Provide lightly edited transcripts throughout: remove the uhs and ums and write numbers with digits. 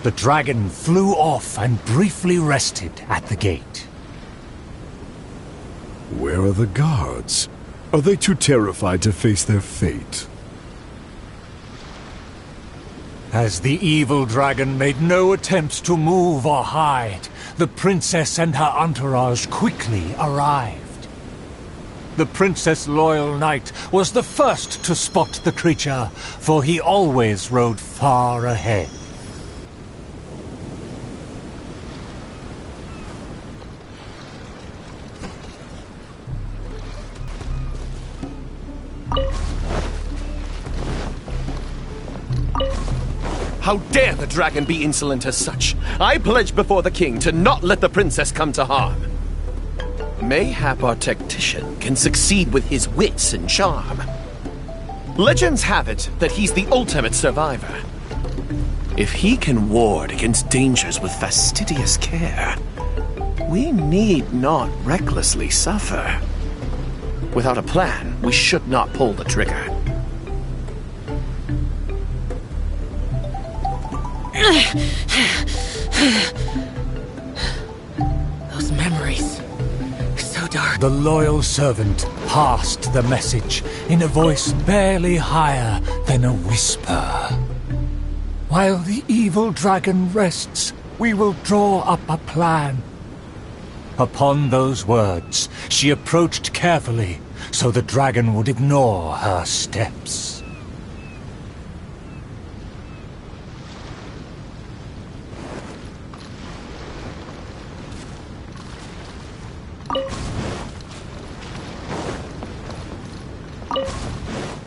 The dragon flew off and briefly rested at the gate. Where are the guards? Are they too terrified to face their fate? As the evil dragon made no attempts to move or hide, the princess and her entourage quickly arrived. The Princess Loyal Knight was the first to spot the creature, for he always rode far ahead. How dare the dragon be insolent as such? I pledge before the king to not let the princess come to harm. Mayhap our tactician can succeed with his wits and charm. Legends have it that he's the ultimate survivor. If he can ward against dangers with fastidious care, we need not recklessly suffer. Without a plan, we should not pull the trigger. Those memories, so dark. The loyal servant passed the message in a voice barely higher than a whisper. While the evil dragon rests, we will draw up a plan. Upon those words, she approached carefully, so the dragon would ignore her steps.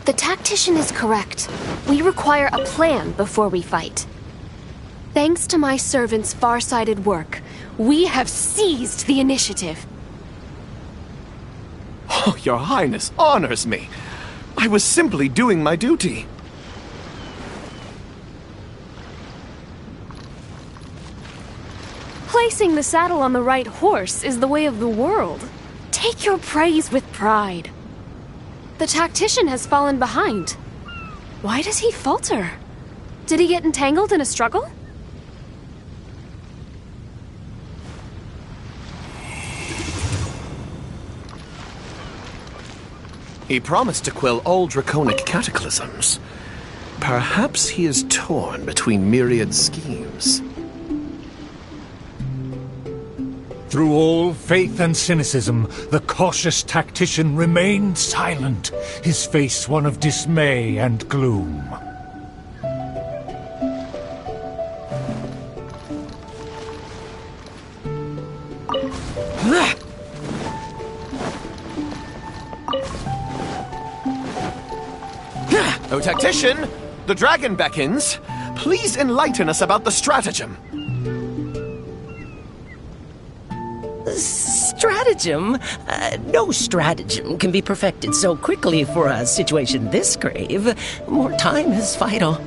The tactician is correct. We require a plan before we fight. Thanks to my servant's far-sighted work, we have seized the initiative. Oh, Your Highness honors me. I was simply doing my duty. Placing the saddle on the right horse is the way of the world. Take your praise with pride. The tactician has fallen behind. Why does he falter? Did he get entangled in a struggle? He promised to quell all draconic cataclysms. Perhaps he is torn between myriad schemes. Through all faith and cynicism, the cautious tactician remained silent, his face one of dismay and gloom. O tactician, the dragon beckons. Please enlighten us about the stratagem. Stratagem? No stratagem can be perfected so quickly for a situation this grave. More time is vital.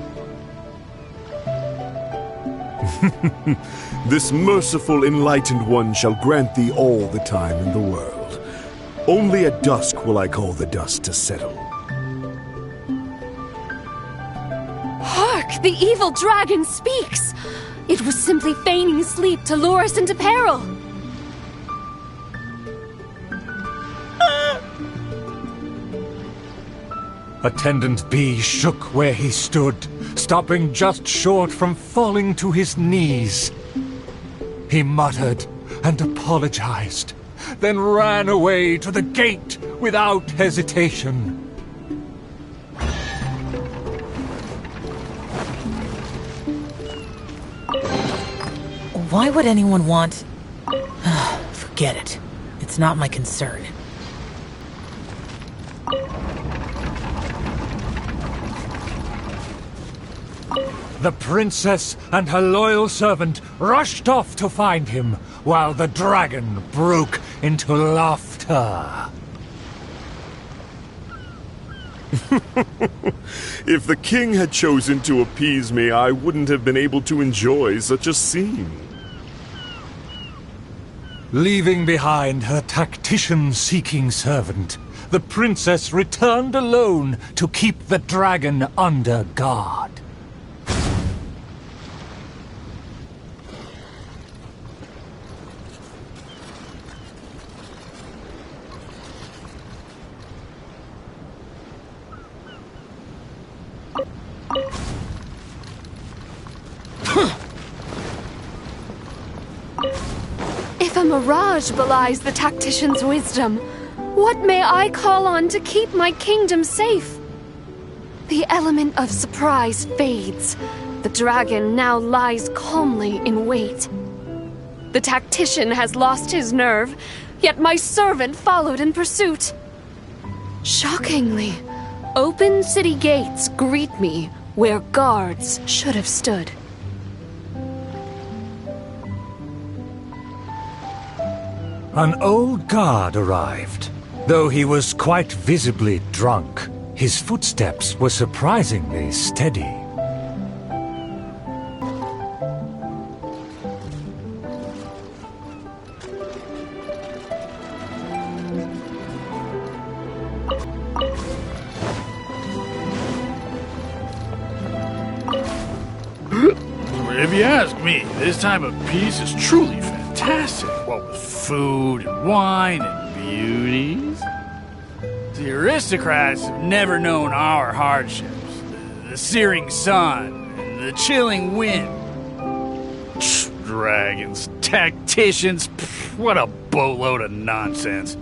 This merciful enlightened one shall grant thee all the time in the world. Only at dusk will I call the dust to settle. Hark! The evil dragon speaks! It was simply feigning sleep to lure us into peril. Attendant B shook where he stood, stopping just short from falling to his knees. He muttered and apologized, then ran away to the gate without hesitation. Why would anyone want... Forget it. It's not my concern. The princess and her loyal servant rushed off to find him, while the dragon broke into laughter. If the king had chosen to appease me, I wouldn't have been able to enjoy such a scene. Leaving behind her tactician-seeking servant, the princess returned alone to keep the dragon under guard. If a mirage belies the tactician's wisdom, what may I call on to keep my kingdom safe? The element of surprise fades. The dragon now lies calmly in wait. The tactician has lost his nerve, yet my servant followed in pursuit. Shockingly, open city gates greet me where guards should have stood. An old guard arrived. Though he was quite visibly drunk, his footsteps were surprisingly steady. If you ask me, this time of peace is truly fantastic. What with food and wine and beauties. The aristocrats have never known our hardships. The searing sun and the chilling wind. Dragons, tacticians, what a boatload of nonsense.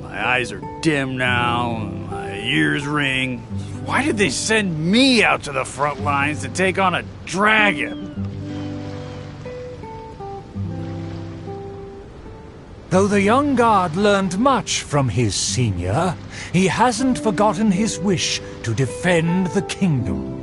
My eyes are dim now, and my ears ring. Why did they send me out to the front lines to take on a dragon? Though the young guard learned much from his senior, he hasn't forgotten his wish to defend the kingdom.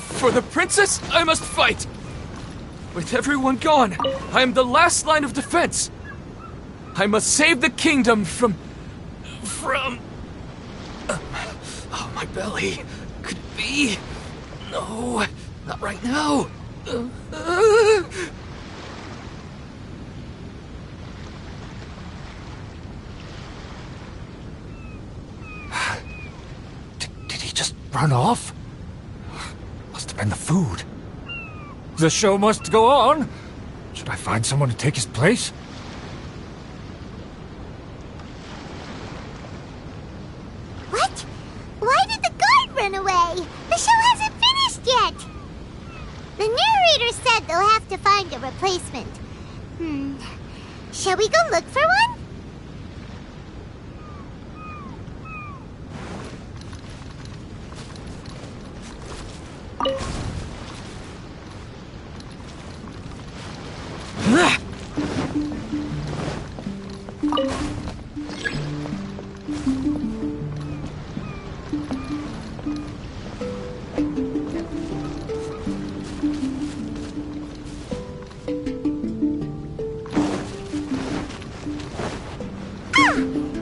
For the princess, I must fight! With everyone gone, I am the last line of defense! I must save the kingdom from... Oh, my belly. Could it be? No, not right now. Did he just run off? Must have been the food. The show must go on. Should I find someone to take his place? What? Why did the guard run away? The show hasn't finished yet. The narrator said they'll have to find a replacement. Shall we go look for one?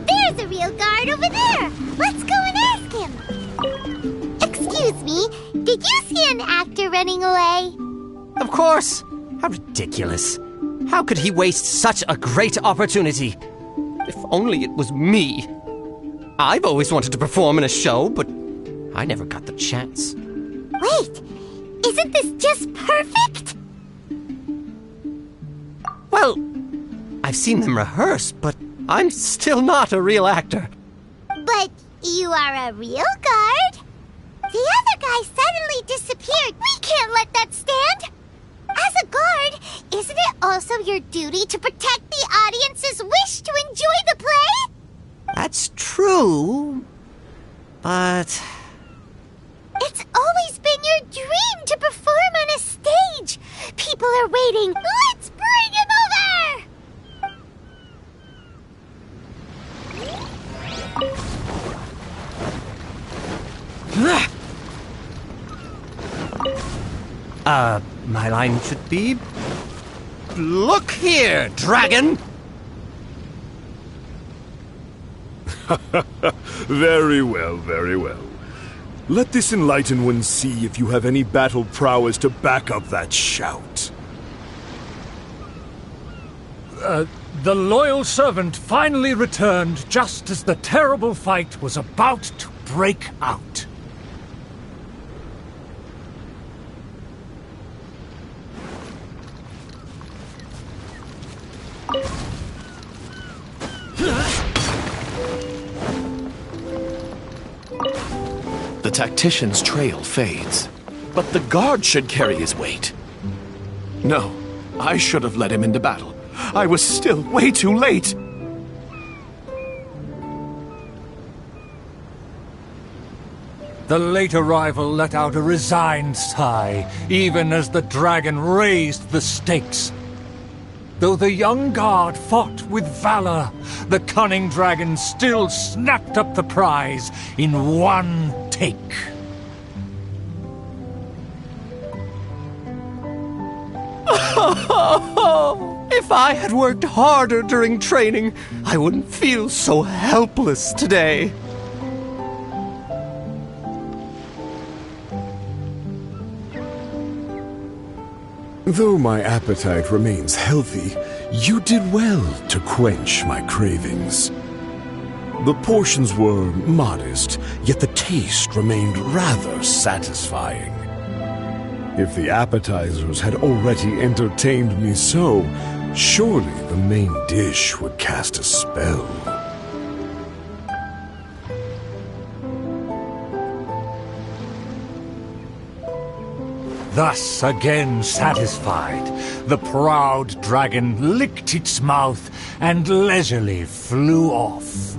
There's a real guard over there. Let's go and ask him. Excuse me, did you see an actor running away? Of course! How ridiculous. How could he waste such a great opportunity? If only it was me. I've always wanted to perform in a show, but I never got the chance. Wait, isn't this just perfect? Well, I've seen them rehearse, but I'm still not a real actor. But you are a real guard? The other guy suddenly disappeared. We can't let that stand. As a guard, isn't it also your duty to protect the audience's wish to enjoy the play? That's true, but... It's always been your dream to perform on a stage. People are waiting. Let's bring him over! My line should be... Look here, dragon! Very well, very well. Let this enlightened one see if you have any battle prowess to back up that shout. The loyal servant finally returned just as the terrible fight was about to break out. The tactician's trail fades, but the guard should carry his weight. No, I should have led him into battle. I was still way too late. The late arrival let out a resigned sigh, even as the dragon raised the stakes. Though the young guard fought with valor, the cunning dragon still snapped up the prize in one take. If I had worked harder during training, I wouldn't feel so helpless today. Though my appetite remains healthy, you did well to quench my cravings. The portions were modest, yet the taste remained rather satisfying. If the appetizers had already entertained me so, surely the main dish would cast a spell. Thus, again satisfied, the proud dragon licked its mouth and leisurely flew off.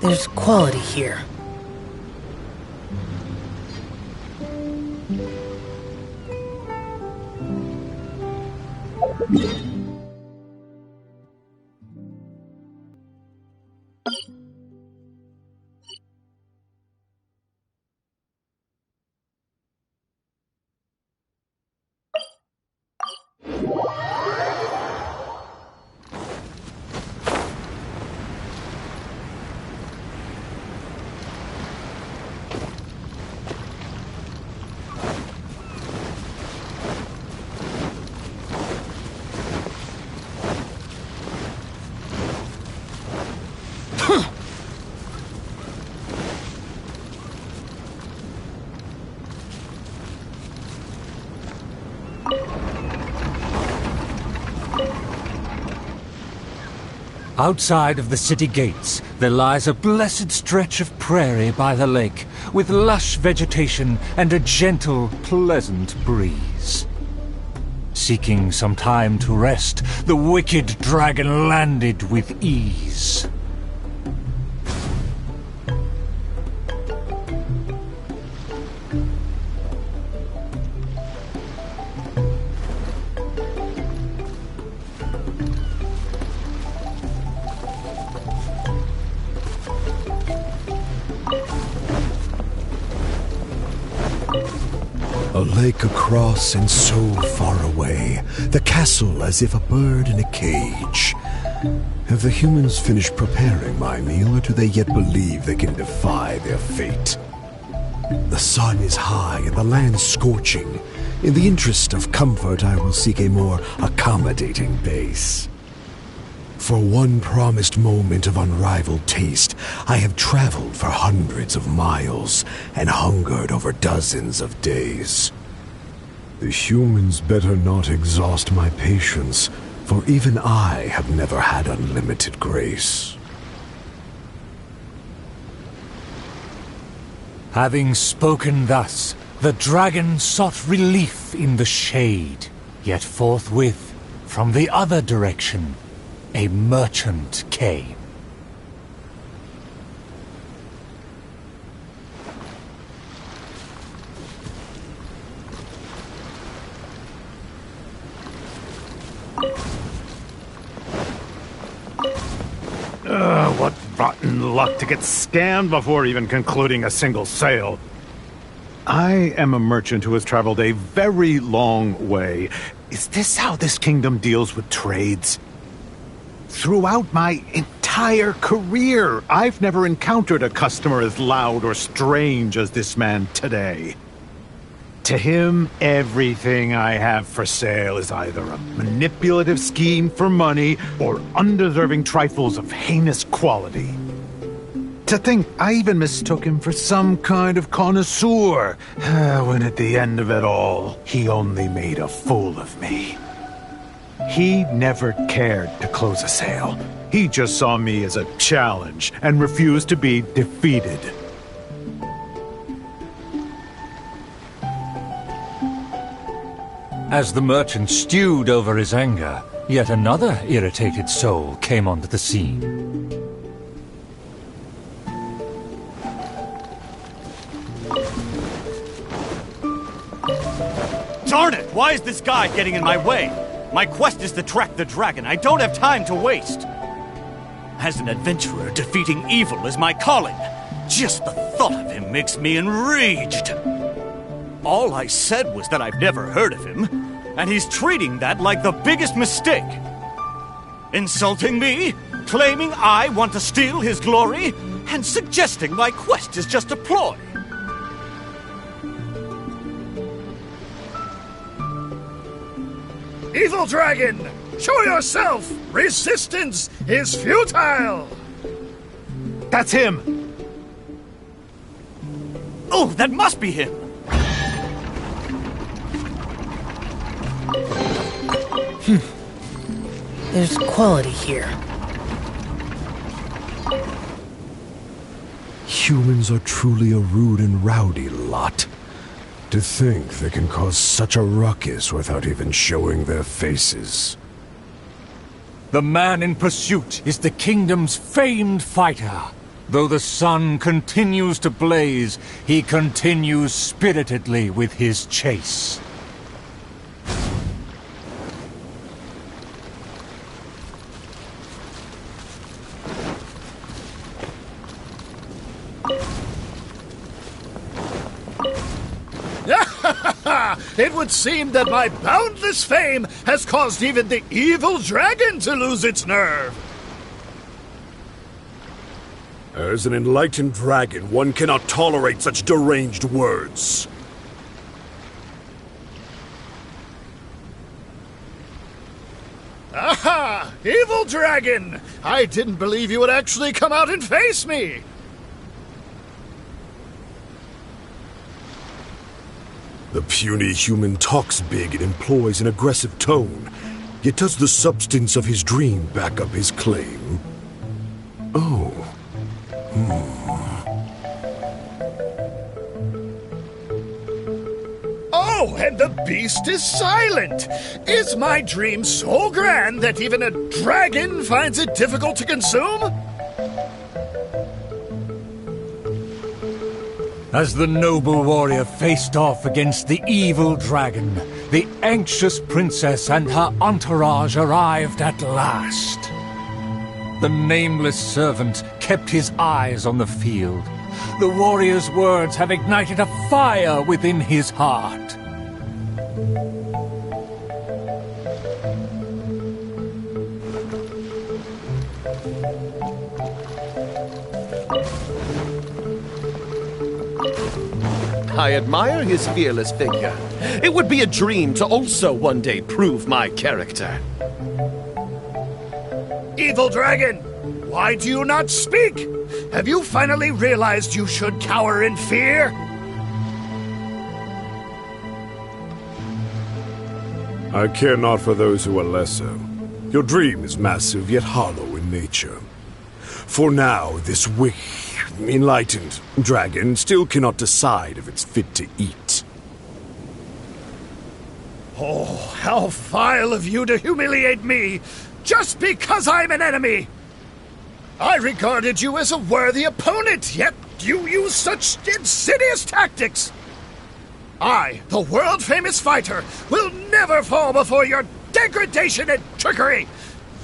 There's quality here. Outside of the city gates, there lies a blessed stretch of prairie by the lake, with lush vegetation and a gentle, pleasant breeze. Seeking some time to rest, the wicked dragon landed with ease. A lake across and so far away, the castle as if a bird in a cage. Have the humans finished preparing my meal, or do they yet believe they can defy their fate? The sun is high and the land scorching. In the interest of comfort, I will seek a more accommodating base. For one promised moment of unrivaled taste, I have traveled for hundreds of miles and hungered over dozens of days. The humans better not exhaust my patience, for even I have never had unlimited grace. Having spoken thus, the dragon sought relief in the shade, yet forthwith, from the other direction, a merchant came. What rotten luck to get scammed before even concluding a single sale. I am a merchant who has traveled a very long way. Is this how this kingdom deals with trades? Throughout my entire career, I've never encountered a customer as loud or strange as this man today. To him, everything I have for sale is either a manipulative scheme for money or undeserving trifles of heinous quality. To think I even mistook him for some kind of connoisseur, when at the end of it all, he only made a fool of me. He never cared to close a sale. He just saw me as a challenge and refused to be defeated. As the merchant stewed over his anger, yet another irritated soul came onto the scene. Darn it! Why is this guy getting in my way? My quest is to track the dragon. I don't have time to waste. As an adventurer, defeating evil is my calling. Just the thought of him makes me enraged. All I said was that I've never heard of him, and he's treating that like the biggest mistake. Insulting me, claiming I want to steal his glory, and suggesting my quest is just a ploy. Evil dragon! Show yourself! Resistance is futile! That's him! Oh, that must be him! There's quality here. Humans are truly a rude and rowdy lot. To think they can cause such a ruckus without even showing their faces. The man in pursuit is the kingdom's famed fighter. Though the sun continues to blaze, he continues spiritedly with his chase. It would seem that my boundless fame has caused even the evil dragon to lose its nerve. As an enlightened dragon, one cannot tolerate such deranged words. Aha! Evil dragon! I didn't believe you would actually come out and face me! The puny human talks big and employs an aggressive tone, yet does the substance of his dream back up his claim? Oh. Oh, and the beast is silent! Is my dream so grand that even a dragon finds it difficult to consume? As the noble warrior faced off against the evil dragon, the anxious princess and her entourage arrived at last. The nameless servant kept his eyes on the field. The warrior's words have ignited a fire within his heart. I admire his fearless figure. It would be a dream to also one day prove my character. Evil dragon! Why do you not speak? Have you finally realized you should cower in fear? I care not for those who are lesser. Your dream is massive yet hollow in nature. For now, this enlightened dragon still cannot decide if it's fit to eat. Oh, how vile of you to humiliate me, just because I'm an enemy! I regarded you as a worthy opponent, yet you use such insidious tactics! I, the world-famous fighter, will never fall before your degradation and trickery!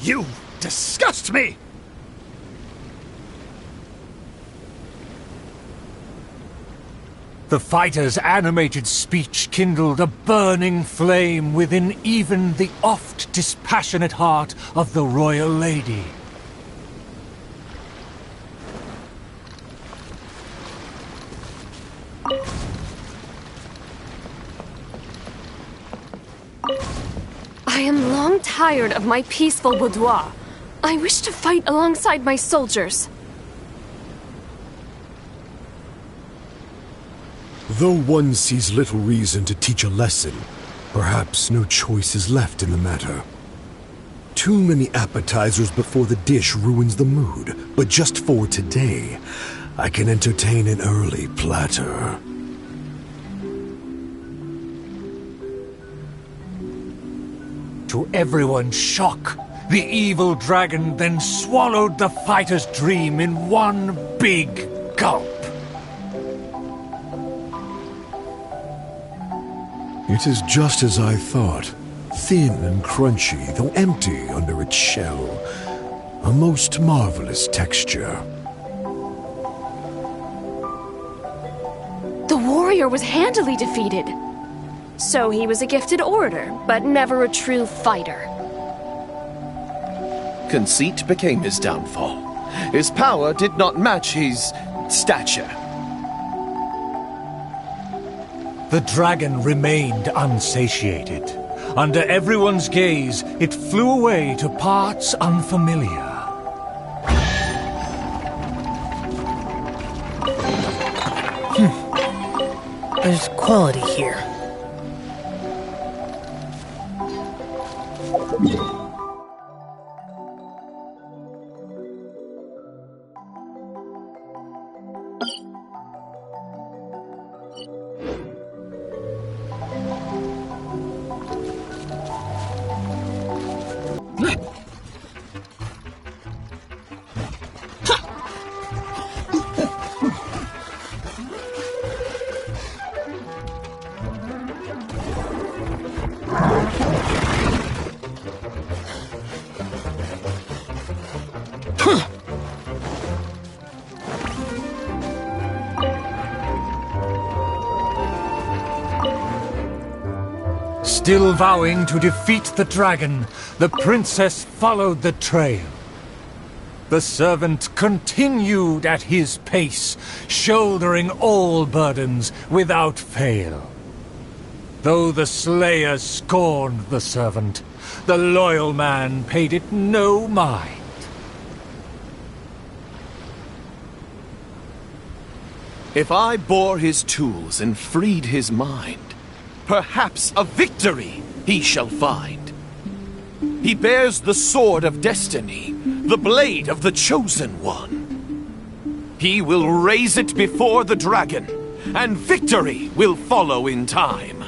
You disgust me! The fighter's animated speech kindled a burning flame within even the oft dispassionate heart of the royal lady. tired of my peaceful boudoir. I wish to fight alongside my soldiers. Though one sees little reason to teach a lesson, perhaps no choice is left in the matter. Too many appetizers before the dish ruins the mood, but just for today, I can entertain an early platter. To everyone's shock, the evil dragon then swallowed the fighter's dream in one big gulp. It is just as I thought. Thin and crunchy, though empty under its shell. A most marvelous texture. The warrior was handily defeated. So he was a gifted orator, but never a true fighter. Conceit became his downfall. His power did not match his stature. The dragon remained unsatiated. Under everyone's gaze, it flew away to parts unfamiliar. There's quality here. Still vowing to defeat the dragon, the princess followed the trail. The servant continued at his pace, shouldering all burdens without fail. Though the slayer scorned the servant, the loyal man paid it no mind. If I bore his tools and freed his mind, perhaps a victory he shall find. He bears the sword of destiny, the blade of the chosen one. He will raise it before the dragon, and victory will follow in time.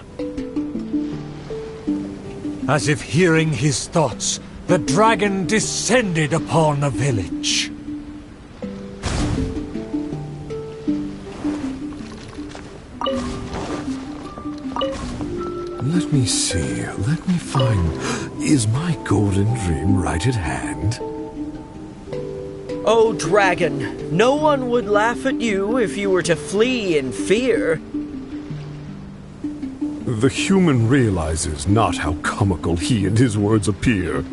As if hearing his thoughts, the dragon descended upon the village. Let me see, let me find... Is my golden dream right at hand? Oh, dragon, no one would laugh at you if you were to flee in fear. The human realizes not how comical he and his words appear.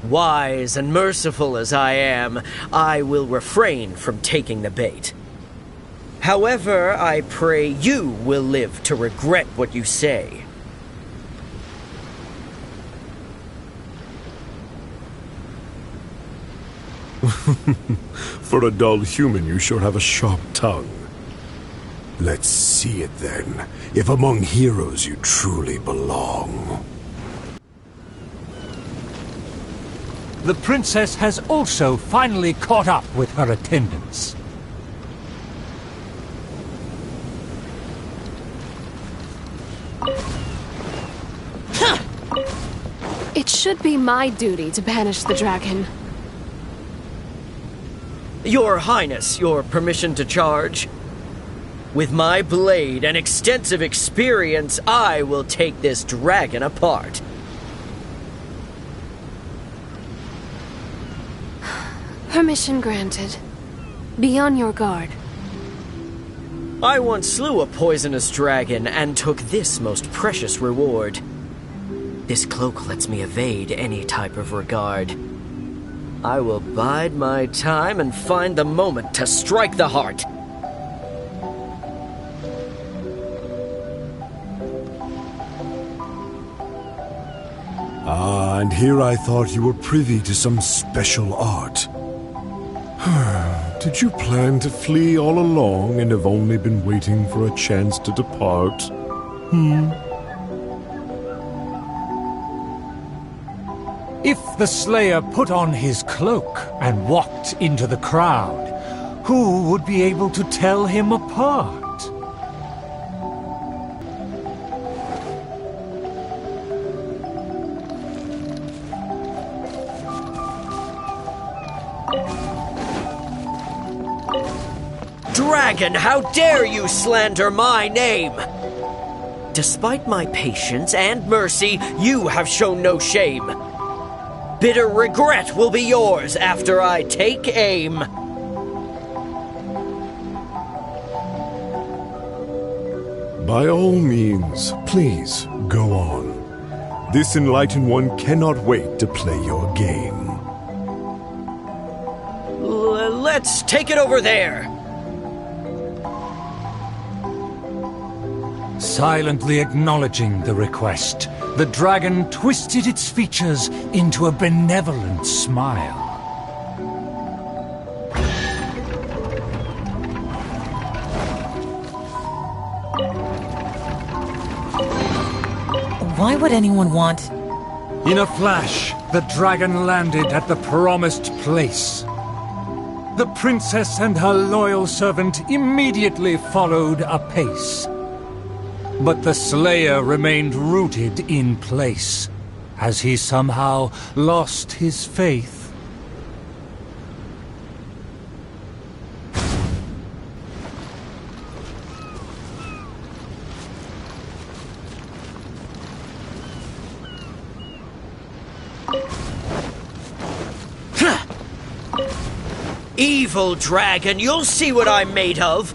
Wise and merciful as I am, I will refrain from taking the bait. However, I pray you will live to regret what you say. For a dull human, you sure have a sharp tongue. Let's see it then, if among heroes you truly belong. The princess has also finally caught up with her attendants. It should be my duty to banish the dragon. Your Highness, your permission to charge? With my blade and extensive experience, I will take this dragon apart. Permission granted. Be on your guard. I once slew a poisonous dragon and took this most precious reward. This cloak lets me evade any type of regard. I will bide my time and find the moment to strike the heart. Ah, and here I thought you were privy to some special art. Did you plan to flee all along and have only been waiting for a chance to depart? If the Slayer put on his cloak and walked into the crowd, who would be able to tell him apart? Dragon, how dare you slander my name? Despite my patience and mercy, you have shown no shame. Bitter regret will be yours after I take aim. By all means, please, go on. This enlightened one cannot wait to play your game. Let's take it over there. Silently acknowledging the request, the dragon twisted its features into a benevolent smile. Why would anyone want... In a flash, the dragon landed at the promised place. The princess and her loyal servant immediately followed apace. But the Slayer remained rooted in place, as he somehow lost his faith. Evil dragon, you'll see what I'm made of.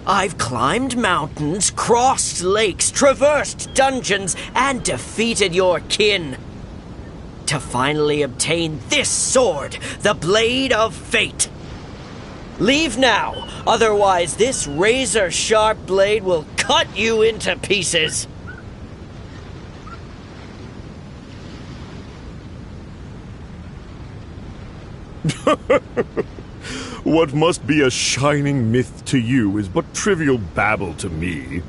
I've climbed mountains, crossed lakes, traversed dungeons, and defeated your kin. To finally obtain this sword, the Blade of Fate. Leave now, otherwise this razor-sharp blade will cut you into pieces. What must be a shining myth to you is but trivial babble to me.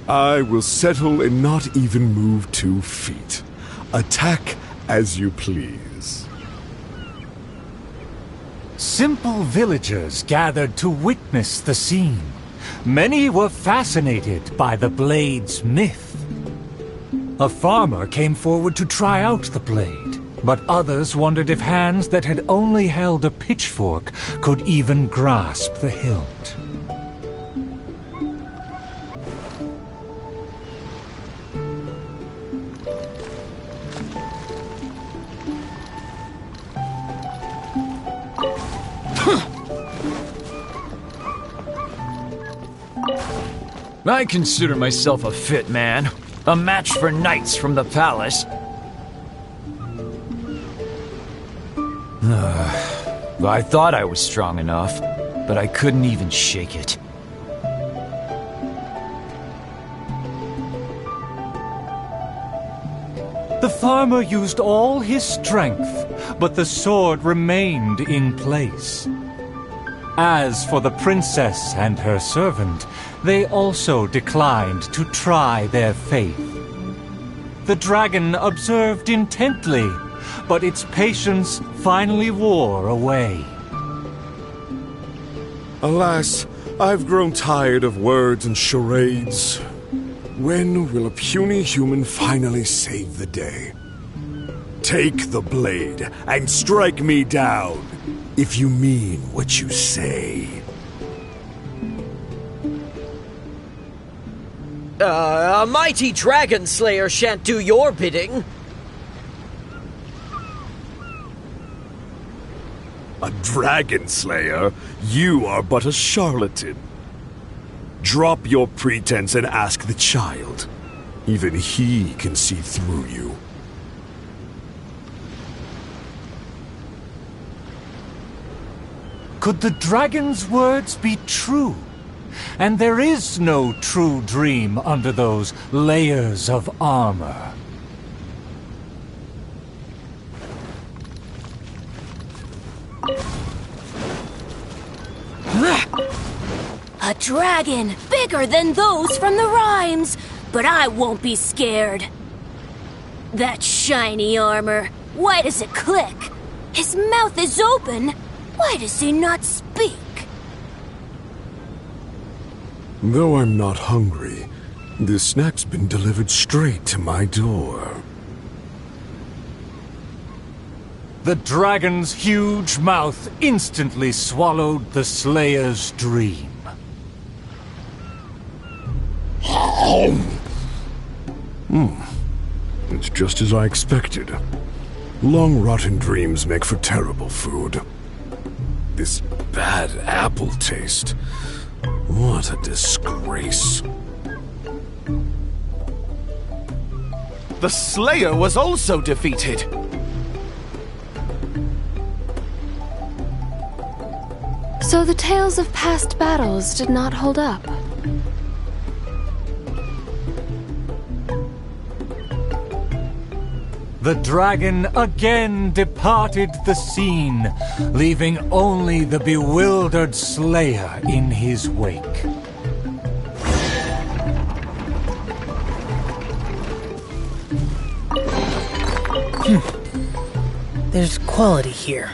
I will settle and not even move 2 feet. Attack as you please. Simple villagers gathered to witness the scene. Many were fascinated by the blade's myth. A farmer came forward to try out the blade, but others wondered if hands that had only held a pitchfork could even grasp the hilt. I consider myself a fit man. A match for knights from the palace. I thought I was strong enough, but I couldn't even shake it. The farmer used all his strength, but the sword remained in place. As for the princess and her servant, they also declined to try their faith. The dragon observed intently, but its patience finally wore away. Alas, I've grown tired of words and charades. When will a puny human finally save the day? Take the blade and strike me down, if you mean what you say. A mighty dragon slayer shan't do your bidding. A dragon slayer? You are but a charlatan. Drop your pretense and ask the child. Even he can see through you. Could the dragon's words be true? And there is no true dream under those layers of armor. A dragon, bigger than those from the rhymes, but I won't be scared. That shiny armor, why does it click? His mouth is open, why does he not speak? Though I'm not hungry, this snack's been delivered straight to my door. The dragon's huge mouth instantly swallowed the Slayer's dream. It's just as I expected. Long rotten dreams make for terrible food. This bad apple taste. What a disgrace. The Slayer was also defeated. So the tales of past battles did not hold up. The dragon again departed the scene, leaving only the bewildered Slayer in his wake. There's quality here.